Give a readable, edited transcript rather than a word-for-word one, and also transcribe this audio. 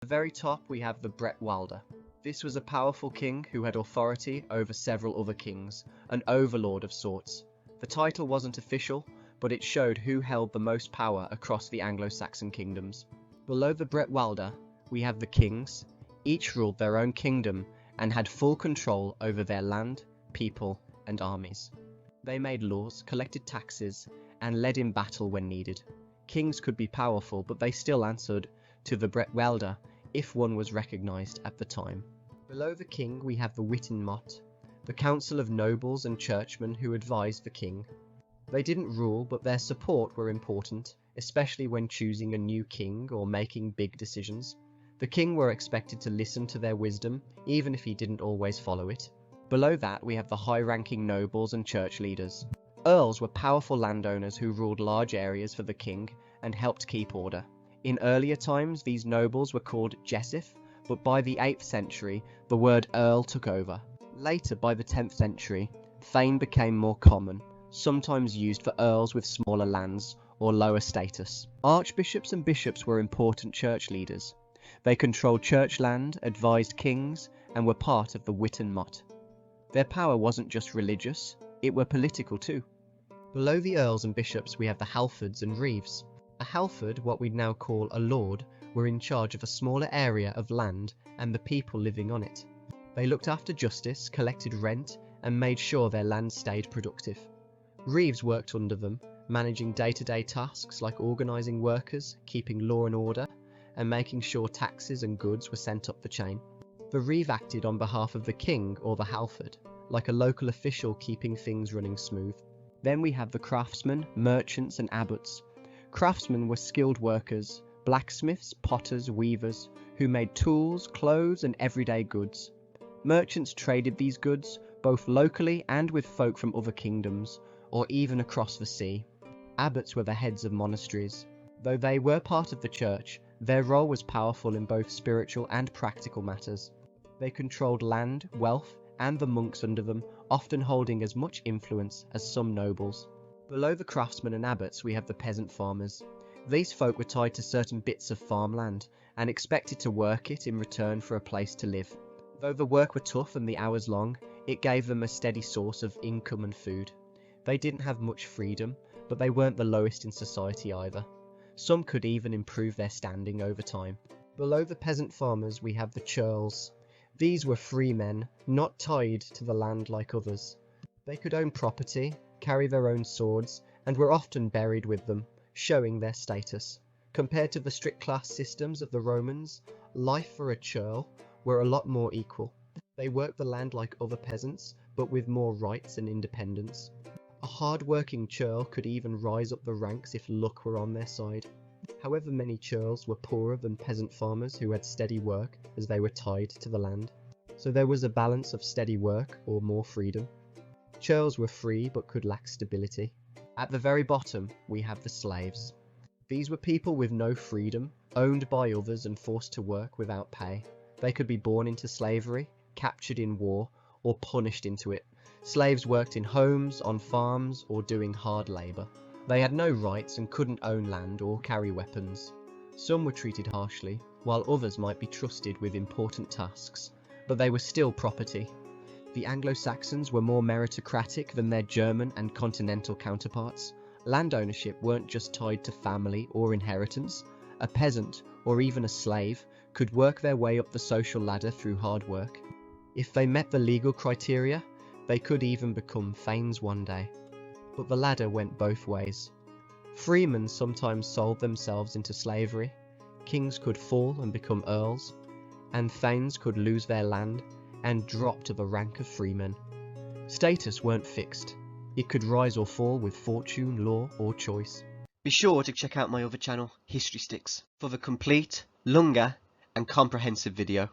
At the very top we have the Bretwalda. This was a powerful king who had authority over several other kings, an overlord of sorts. The title wasn't official, but it showed who held the most power across the Anglo-Saxon kingdoms. Below the Bretwalda, we have the kings. Each ruled their own kingdom and had full control over their land, people, and armies. They made laws, collected taxes, and led in battle when needed. Kings could be powerful, but they still answered to the Bretwalda if one was recognised at the time. Below the king we have the Wittenmot, the council of nobles and churchmen who advised the king. They didn't rule, but their support were important, especially when choosing a new king or making big decisions. The king were expected to listen to their wisdom, even if he didn't always follow it. Below that we have the high-ranking nobles and church leaders. Earls were powerful landowners who ruled large areas for the king and helped keep order. In earlier times these nobles were called Jesif, but by the 8th century the word earl took over. Later, by the 10th century, thane became more common, sometimes used for earls with smaller lands or lower status. Archbishops and bishops were important church leaders. They controlled church land, advised kings, and were part of the Wittenmot. Their power wasn't just religious, it were political too. Below the earls and bishops we have the halfords and reeves. A halford, what we'd now call a lord, were in charge of a smaller area of land and the people living on it. They looked after justice, collected rent, and made sure their land stayed productive. Reeves worked under them, managing day-to-day tasks like organising workers, keeping law and order, and making sure taxes and goods were sent up the chain. The reeve acted on behalf of the king or the halford, like a local official keeping things running smooth. Then we have the craftsmen, merchants and abbots. Craftsmen were skilled workers, blacksmiths, potters, weavers, who made tools, clothes and everyday goods. Merchants traded these goods, both locally and with folk from other kingdoms, or even across the sea. Abbots were the heads of monasteries. Though they were part of the church, their role was powerful in both spiritual and practical matters. They controlled land, wealth, and the monks under them, often holding as much influence as some nobles. Below the craftsmen and abbots we have the peasant farmers. These folk were tied to certain bits of farmland, and expected to work it in return for a place to live. Though the work were tough and the hours long, it gave them a steady source of income and food. They didn't have much freedom, but they weren't the lowest in society either. Some could even improve their standing over time. Below the peasant farmers we have the churls. These were free men, not tied to the land like others. They could own property, carry their own swords, and were often buried with them, showing their status. Compared to the strict class systems of the Romans, life for a churl were a lot more equal. They worked the land like other peasants, but with more rights and independence. A hard-working churl could even rise up the ranks if luck were on their side. However, many churls were poorer than peasant farmers who had steady work as they were tied to the land. So there was a balance of steady work or more freedom. Churls were free but could lack stability. At the very bottom we have the slaves. These were people with no freedom, owned by others and forced to work without pay. They could be born into slavery, captured in war, or punished into it. Slaves worked in homes, on farms, or doing hard labour. They had no rights and couldn't own land or carry weapons. Some were treated harshly, while others might be trusted with important tasks, but they were still property. The Anglo-Saxons were more meritocratic than their German and continental counterparts. Land ownership weren't just tied to family or inheritance. A peasant, or even a slave, could work their way up the social ladder through hard work. If they met the legal criteria, they could even become thanes one day. But the ladder went both ways. Freemen sometimes sold themselves into slavery, kings could fall and become earls, and thanes could lose their land and drop to the rank of freemen. Status weren't fixed. It could rise or fall with fortune, law, or choice. Be sure to check out my other channel, History Sticks, for the complete, longer, and comprehensive video.